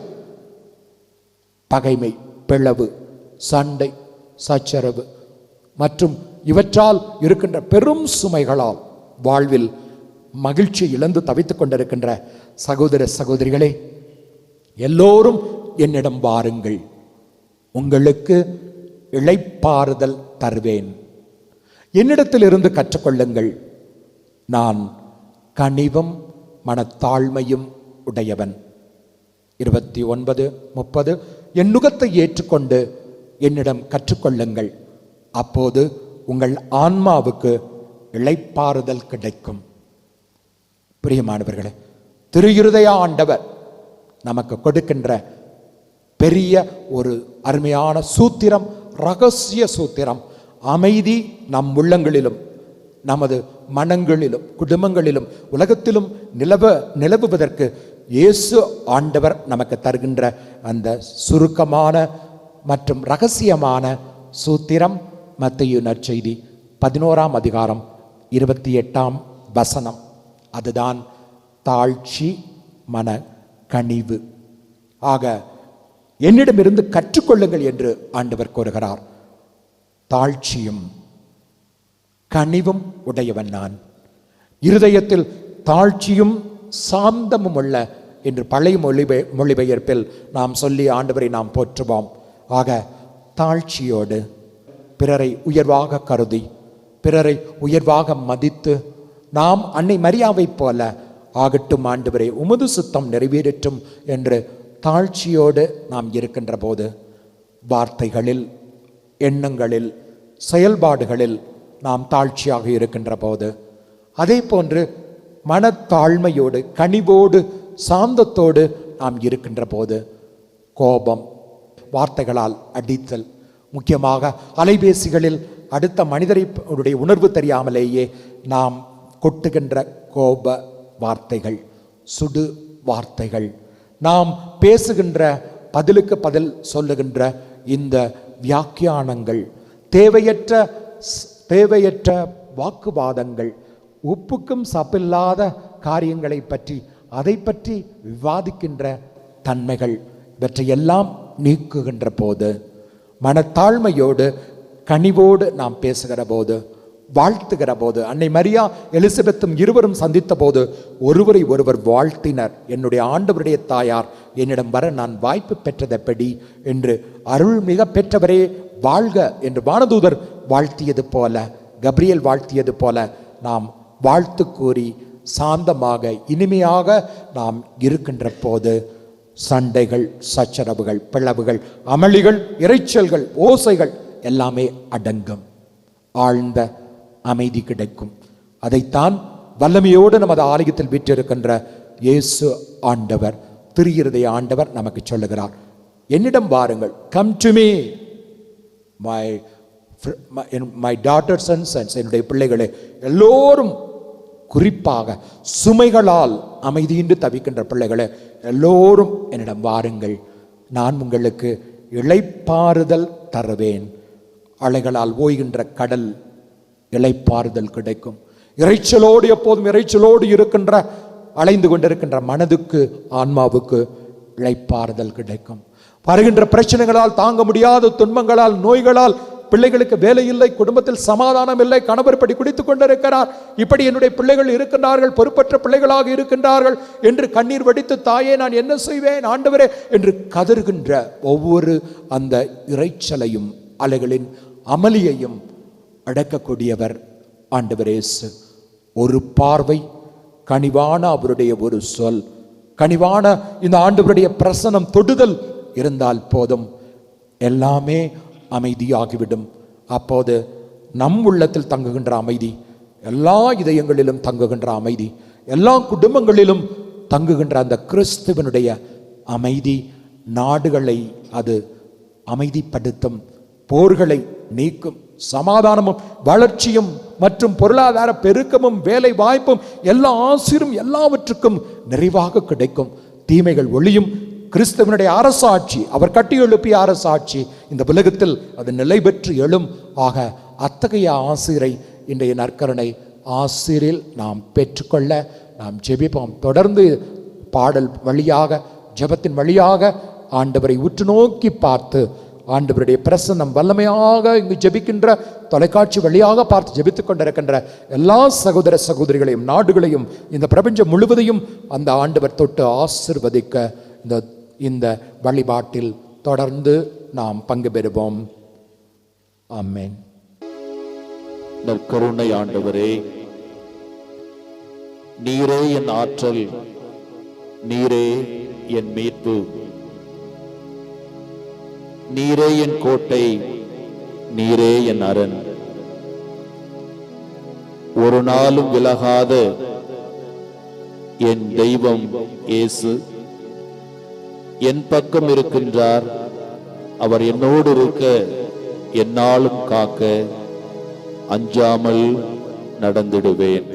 Speaker 5: பகைமை, பிளவு, சண்டை, சச்சரவு மற்றும் இவற்றால் இருக்கின்ற பெரும் சுமைகளால் வாழ்வில் மகிழ்ச்சி இழந்து தவித்துக் கொண்டிருக்கின்ற சகோதர சகோதரிகளே, எல்லோரும் என்னிடம் வாருங்கள், உங்களுக்கு இளைப்பாறுதல் தருவேன். என்னிடத்தில் இருந்து கற்றுக்கொள்ளுங்கள், நான் கனிவும் மனத்தாழ்மையும் உடையவன். 29:30 என் நுகத்தை ஏற்றுக்கொண்டு என்னிடம் கற்றுக்கொள்ளுங்கள், அப்போது உங்கள் ஆன்மாவுக்கு இளைப்பாறுதல் கிடைக்கும். பிரியமானவர்களே, திருஇருதய ஆண்டவர் நமக்கு கொடுக்கின்ற பெரிய ஒரு அருமையான சூத்திரம், ரகசிய சூத்திரம். அமைதி நம் உள்ளங்களிலும் நமது மனங்களிலும் குடும்பங்களிலும் உலகத்திலும் நிலவுவதற்கு இயேசு ஆண்டவர் நமக்கு தருகின்ற அந்த சுருக்கமான மற்றும் இரகசியமான சூத்திரம் மத்தேயு நற்செய்தி 11ஆம் அதிகாரம் 28ஆம் வசனம். அதுதான் தாழ்ச்சி, மன கனிவு. ஆக என்னிடமிருந்து கற்றுக்கொள்ளுங்கள் என்று ஆண்டவர் கூறுகிறார். தாழ்ச்சியும் கனிவும் உடையவன் நான், இருதயத்தில் தாழ்ச்சியும் சாந்தமும் உள்ள என்று பழைய மொழிபெயர்ப்பில் நாம் சொல்லி ஆண்டவரை நாம் போற்றுவோம். ஆக தாழ்ச்சியோடு பிறரை உயர்வாக கருதி பிறரை உயர்வாக மதித்து நாம் அன்னை மரியாவை போல ஆகட்டும் ஆண்டவரே உமது சுத்தம் நிறைவேறட்டும் என்று தாழ்ச்சியோடு நாம் இருக்கின்ற போது வார்த்தைகளில், எண்ணங்களில், செயல்பாடுகளில் நாம் தாழ்ச்சியாக இருக்கின்ற போது, அதே போன்று மனத்தாழ்மையோடு கனிவோடு சாந்தத்தோடு நாம் இருக்கின்ற போது கோபம், வார்த்தைகளால் அடித்தல், முக்கியமாக அலைபேசிகளில் அடுத்த மனிதருடைய உணர்வு தெரியாமலேயே நாம் கொட்டுகின்ற கோப வார்த்தைகள், சுடு வார்த்தைகள், நாம் பேசுகின்ற பதிலுக்கு பதில் சொல்லுகின்ற இந்த வியாக்கியானங்கள், தேவையற்ற வாக்குவாதங்கள், உப்புக்கும் சப்பில்லாத காரியங்களை பற்றி அதை பற்றி விவாதிக்கின்ற தன்மைகள், இவற்றையெல்லாம் நீக்குகின்ற போது, மனத்தாழ்மையோடு கனிவோடு நாம் பேசுகிற போது, வாழ்த்துகிற போது, அன்னை மரியா எலிசபெத்தும் இருவரும் சந்தித்த போது ஒருவரை ஒருவர் வாழ்த்தினர். என்னுடைய ஆண்டவருடைய தாயார் என்னிடம் வர நான் வாய்ப்பு பெற்றதெப்படி என்று அருள் மிக பெற்றவரே வாழ்க என்று வானதூதர் வாழ்த்தியது போல, கப்ரியேல் வாழ்த்தியது போல நாம் வாழ்த்து கூறி சாந்தமாக இனிமையாக நாம் இருக்கின்ற போது சண்டைகள், சச்சரவுகள், பிளவுகள், அமளிகள், இரைச்சல்கள், ஓசைகள் எல்லாமே அடங்கும். ஆழ்ந்த அமைதி கிடைக்கும். அதைத்தான் வல்லமையோடு நமது ஆலயத்தில் வீற்றிருக்கின்ற இயேசு ஆண்டவர், திருஇருதய ஆண்டவர் நமக்கு சொல்லுகிறார். என்னிடம் வாருங்கள், come to me my daughters and sons, என்னுடைய பிள்ளைகளே எல்லோரும், குறிப்பாக சுமைகளால் அமைதியின்றி தவிக்கின்ற பிள்ளைகளே எல்லோரும் என்னிடம் வாருங்கள், நான் உங்களுக்கு இளைப்பாறுதல் தருவேன். அலைகளால் ஓய்கின்ற கடல் இளைப்பாறுதல் கிடைக்கும். இறைச்சலோடு, எப்போதும் இறைச்சலோடு இருக்கின்ற அலைந்து கொண்டிருக்கின்ற மனதுக்கு, ஆன்மாவுக்கு இளைப்பாறுதல் கிடைக்கும். வருகின்ற பிரச்சனைகளால், தாங்க முடியாத துன்பங்களால், நோய்களால் பிள்ளைகளுக்கு வேலை இல்லை, குடும்பத்தில் சமாதானம் இல்லை, கணவர் இப்படி குடித்துக் கொண்டிருக்கிறார், இப்படி என்னுடைய பிள்ளைகள் இருக்கின்றார்கள், பொறுப்பற்ற பிள்ளைகளாக இருக்கின்றார்கள் என்று கண்ணீர் வடித்து, தாயே நான் என்ன செய்வேன் ஆண்டவரே என்று கதறுகின்ற ஒவ்வொரு அந்த இறைச்சலையும் அலைகளின் அமளியையும் அடக்கக்கூடியவர் ஆண்டவர் இயேசு. ஒரு பார்வை, கனிவான அவருடைய ஒரு சொல், கனிவான இந்த ஆண்டவருடைய பிரசனம், தொடுதல் இருந்தால் போதும், எல்லாமே அமைதியாகிவிடும். அப்போது நம் உள்ளத்தில் தங்குகின்ற அமைதி, எல்லா இதயங்களிலும் தங்குகின்ற அமைதி, எல்லா குடும்பங்களிலும் தங்குகின்ற அந்த கிறிஸ்துவனுடைய அமைதி நாடுகளை அது அமைதிப்படுத்தும், போர்களை நீக்கும், சமாதானமும் வளர்ச்சியும் மற்றும் பொருளாதார பெருக்கமும் வேலை வாய்ப்பும் எல்லா ஆசிரும் எல்லாவற்றுக்கும் நிறைவாக கிடைக்கும். தீமைகள் ஒளியும். கிறிஸ்துவனுடைய அரசாட்சி, அவர் கட்டி எழுப்பிய அரசாட்சி இந்த உலகத்தில் அது நிலை பெற்று எழும். ஆக அத்தகைய ஆசிரை இன்றைய நற்கருணை ஆசிரில் நாம் பெற்றுக்கொள்ள நாம் ஜெபிப்போம். தொடர்ந்து பாடல் வழியாக, ஜெபத்தின் வழியாக ஆண்டவரை உற்று நோக்கி பார்த்து, ஆண்டவருடைய பிரசன்னம் வல்லமையாக இங்கு ஜெபிக்கின்ற தொலைக்காட்சி வழியாக பார்த்து ஜெபித்துக் கொண்டிருக்கின்ற எல்லா சகோதர சகோதரிகளையும், நாடுகளையும், இந்த பிரபஞ்சம் முழுவதையும் அந்த ஆண்டவர் தொட்டு ஆசிர்வதிக்க இந்த வழிபாட்டில் தொடர்ந்து நாம் பங்கு பெறுவோம். ஆமென்.
Speaker 4: நற்கருணை ஆண்டவரே, நீரே என் ஆற்றல், நீரே என் மீட்பு, நீரே என் கோட்டை, நீரே என் அரண். ஒரு நாளும் விலகாத என் தெய்வம் இயேசு என் பக்கம் இருக்கின்றார். அவர் என்னோடு இருக்க, என்னாலும் காக்க அஞ்சாமல் நடந்திடுவேன்.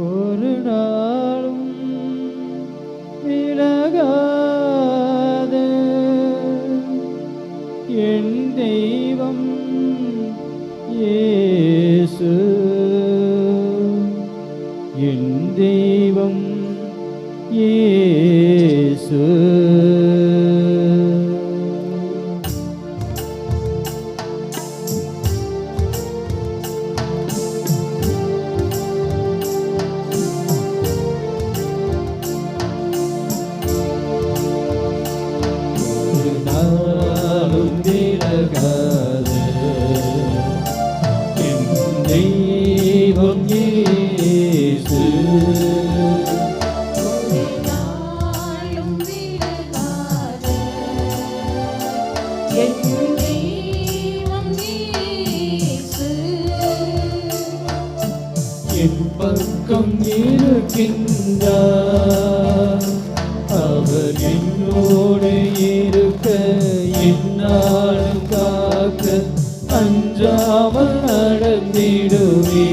Speaker 3: ஒரு நாளும் விலகாத என் தெய்வம் இயேசு, என் தெய்வம் இயேசு. பக்கம் இருக்கின்றார், அவர் என்னோடு இருக்க என்னாலும் காக்க அஞ்சாமல் நடந்திடுவே.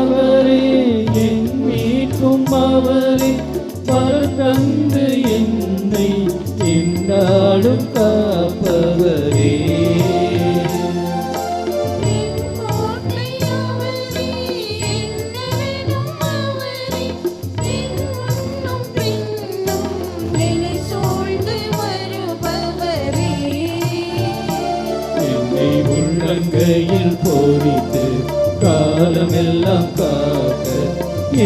Speaker 3: அவரே என் மீட்கும் அவரே, பரந்தந்து என்னை என்னாலும் காப்பவரே. என்னை உள்ளங்கையில் போரித்து காலமெல்லாம் காக்க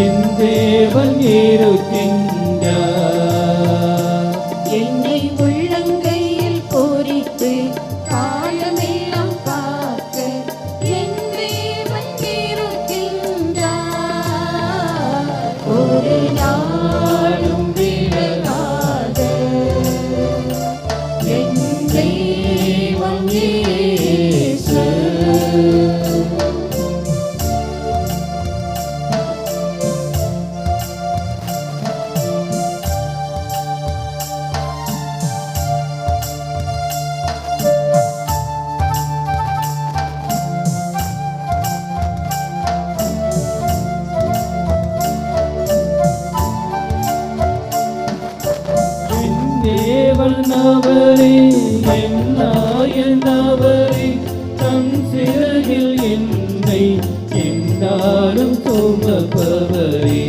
Speaker 3: என் தேவன் இருக்கின்றார்.
Speaker 2: என்னை உள்ளங்கையில் பொறித்து காலமெல்லாம் காக்க என் தேவன் இருக்கின்றார். ஒரு நாளும் விலகாத என் தெய்வம் இயேசு.
Speaker 3: அவரே என் நாயன் அவரே, தம் சிறகில் என்னை என்னாலும் சுமப்பவரே.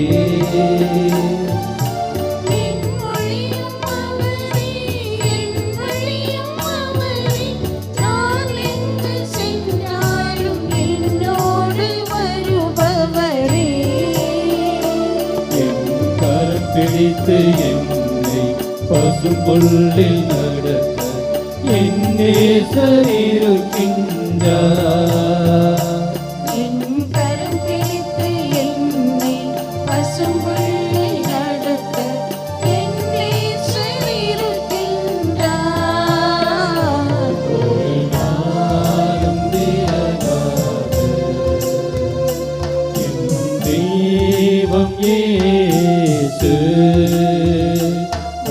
Speaker 3: பிடித்து என்னை பசும்புல்லில் நடக்க என் நேசர் இருக்கின்றார்.
Speaker 2: என் கரம் பிடித்து என்னை பசும்புல்லில் நடக்க என் நேசர் இருக்கின்றார்.
Speaker 3: ஒரு நாளும் விலகாத என் தெய்வம் இயேசு.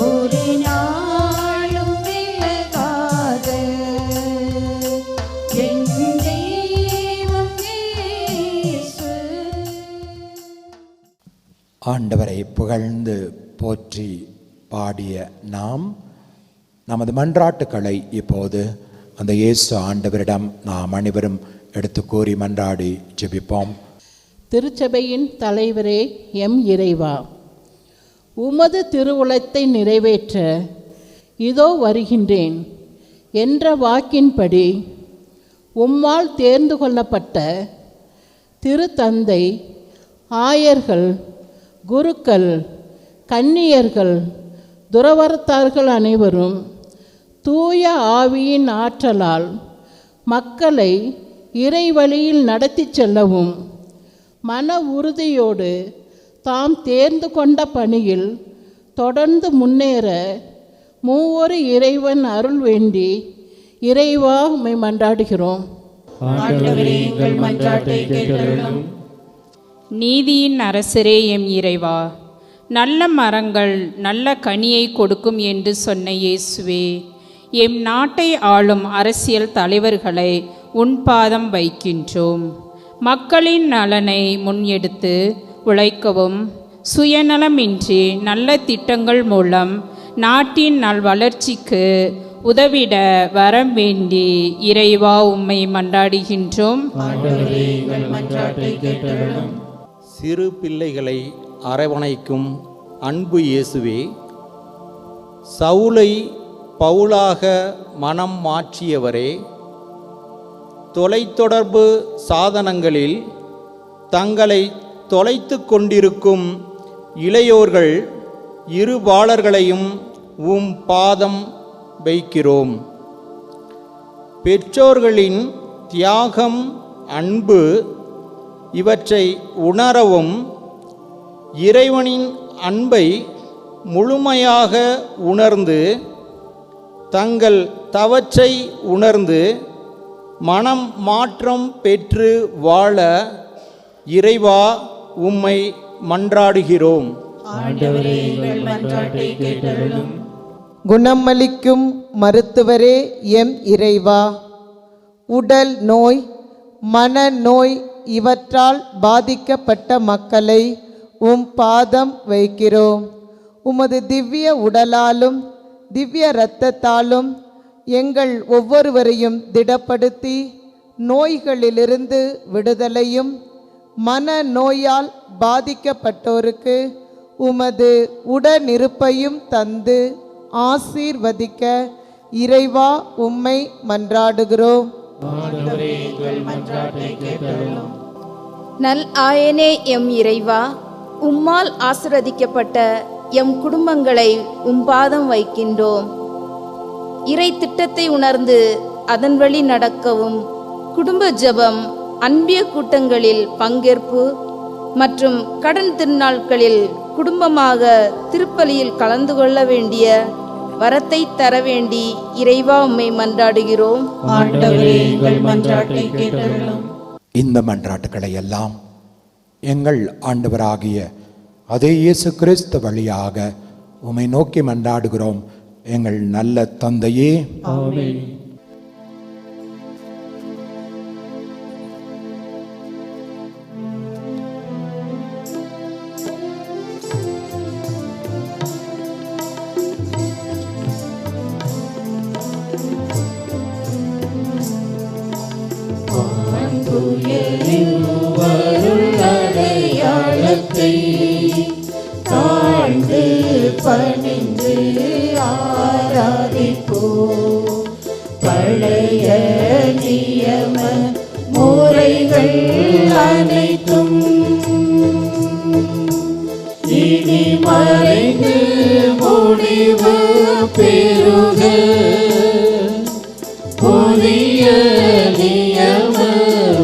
Speaker 2: ஒரு நாளும் விலகாத என் தெய்வம் இயேசு.
Speaker 5: ஆண்டவரை புகழ்ந்து போற்றி பாடிய நாம் நமது மன்றாட்டுக்களை இப்போது அந்த இயேசு ஆண்டவரிடம் நாம் அனைவரும் எடுத்து கூறி மன்றாடி ஜெபிப்போம்.
Speaker 7: திருச்சபையின் தலைவரே, எம் இறைவா, உமது திருவுளத்தை நிறைவேற்ற இதோ வருகின்றேன். என்ற வாக்கின்படி உம்மால் தேர்ந்து கொள்ளப்பட்ட திருத்தந்தை, ஆயர்கள், குருக்கள், கன்னியர்கள், துறவறத்தார்கள் அனைவரும் தூய ஆவியின் ஆற்றலால் மக்களை இறைவழியில் நடத்திச் செல்லவும் மன உறுதியோடு தாம் தேர்ந்து கொண்ட பணியில் தொடர்ந்து முன்னேற மூவொரு இறைவன் அருள் வேண்டி இறைவா உம்மை மன்றாடுகிறோம்.
Speaker 3: ஆண்டவரே, எங்கள் மன்றாட்டை கேட்டருளும்.
Speaker 8: நீதியின் அரசரே எம் இறைவா, நல்ல மரங்கள் நல்ல கனியை கொடுக்கும் என்று சொன்ன இயேசுவே, எம் நாட்டை ஆளும் அரசியல் தலைவர்களை உன் பாதம் வைக்கின்றோம். மக்களின் நலனை முன்னெடுத்து உழைக்கவும், சுயநலமின்றி நல்ல திட்டங்கள் மூலம் நாட்டின் நல்வளர்ச்சிக்கு உதவிட வரம் வேண்டி இறைவா உம்மை மன்றாடுகின்றோம்.
Speaker 3: ஆண்டவரே, எங்கள் மன்றாட்டை கேட்டருளும்.
Speaker 9: சிறு பிள்ளைகளை அரவணைக்கும் அன்பு இயேசுவே, சவுலை பவுலாக மனம் மாற்றியவரே, தொலைத்தொடர்பு சாதனங்களில் தங்களை தொலைத்து கொண்டிருக்கும் இளையோர்கள் இருபாலர்களையும் உம் பாதம் வைக்கிறோம். பெற்றோர்களின் தியாகம், அன்பு இவற்றை உணரவும், இறைவனின் அன்பை முழுமையாக உணர்ந்து தங்கள் தவற்றை உணர்ந்து மனம் மாற்றம் பெற்று வாழ இறைவா உம்மை மன்றாடுகிறோம்.
Speaker 3: ஆண்டவரே, எங்கள் மன்றாட்டை கேட்டருளும்.
Speaker 10: குணமளிக்கும் மருத்துவரே எம் இறைவா, உடல் நோய், மனநோய் இவற்றால் பாதிக்கப்பட்ட மக்களை உம் பாதம் வைக்கிறோம். உமது திவ்ய உடலாலும் திவ்ய இரத்தத்தாலும் எங்கள் ஒவ்வொருவரையும் திடப்படுத்தி நோய்களிலிருந்து விடுதலையும், மனநோயால் பாதிக்கப்பட்டோருக்கு உமது உடனிருப்பையும் தந்து ஆசீர்வதிக்க இறைவா உம்மை மன்றாடுகிறோம்.
Speaker 3: ஆண்டவரே, எங்கள் மன்றாட்டை கேட்டருளும்.
Speaker 2: நல் ஆயனே எம் இறைவா, உம்மால் ஆசீர்வதிக்கப்பட்ட எம் குடும்பங்களை உம்பாதம் வைக்கின்றோம். இறை திட்டத்தை உணர்ந்து அதன் வழி நடக்கவும், குடும்ப ஜெபம், அன்பிய கூட்டங்களில் பங்கேற்பு மற்றும் கடன் திருநாட்களில் குடும்பமாக திருப்பலியில் கலந்து கொள்ள வேண்டிய வரத்தை தர வேண்டி இறைவா உம்மை மன்றாடுகிறோம்.
Speaker 3: ஆண்டவரே, எங்கள் மன்றாட்டை கேட்டருளும்.
Speaker 5: இந்த மன்றாட்டுக்களை எல்லாம் எங்கள் ஆண்டவராகிய அதே இயேசு கிறிஸ்து வழியாக உம்மை நோக்கி மன்றாடுகிறோம். எங்கள் நல்ல தந்தையே.
Speaker 3: ஆமென்.
Speaker 2: அடையாளத்தை தாழ்ந்து பணிந்து ஆராதிப்போ, பழைய நியம முறைகள் அனைத்தும் இனி மறைந்து முடிவு பெறுக. புதிய நியம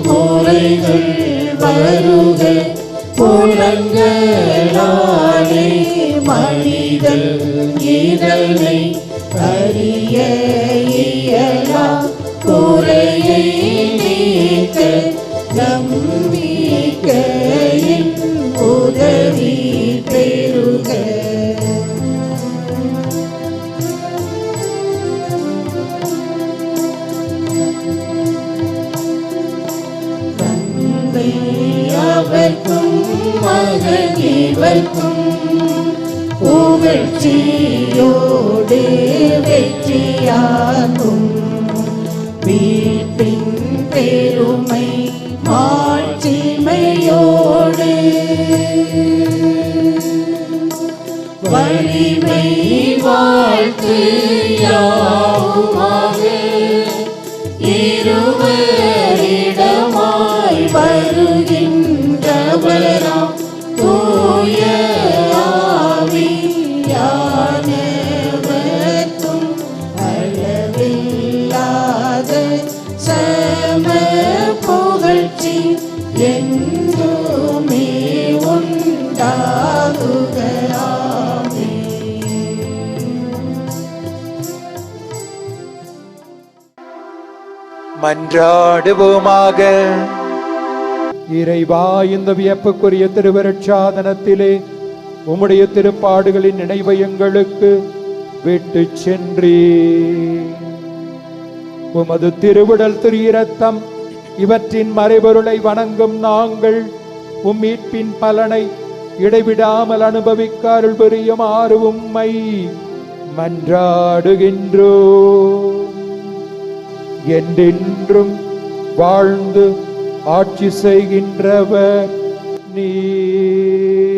Speaker 2: முறைகள் வருக. புலங்களாலே மனிதன் இதனை அறிய இயலா. குறையை நீக்க நம்பிக்கையின் உதவி பெறுக. அவர்க்கும் மகன் இவர்க்கும் புகழ்ச்சியோடு வெற்றியாகும். வீட்டின் பெருமை மாட்சிமையோடு வலிமை வாழ்த்த வாக்கு யாவுமாக இருவரிடமாய் வருகின்றவராம் தூய ஆவியானவர்க்கும் அளவில்லாத சம புகழ்ச்சி என்றுமே உண்டாகுக.
Speaker 5: மன்றாடுவோமாக. இறைவா, இந்த வியப்புக்குரிய திருவருட்சாதனத்திலே உம்முடைய திருப்பாடுகளின் நினைவை எங்களுக்கு விட்டு சென்றே. உமது திருவுடல் திரு இரத்தம் இவற்றின் மறைபொருளை வணங்கும் நாங்கள் மீட்பின் பலனை இடைவிடாமல் அனுபவிக்க அருள் புரியுமாறு உம்மை மன்றாடுகின்றோ. என்றென்றும் வாழ்ந்து ஆட்சி செய்கின்றவர் நீர்.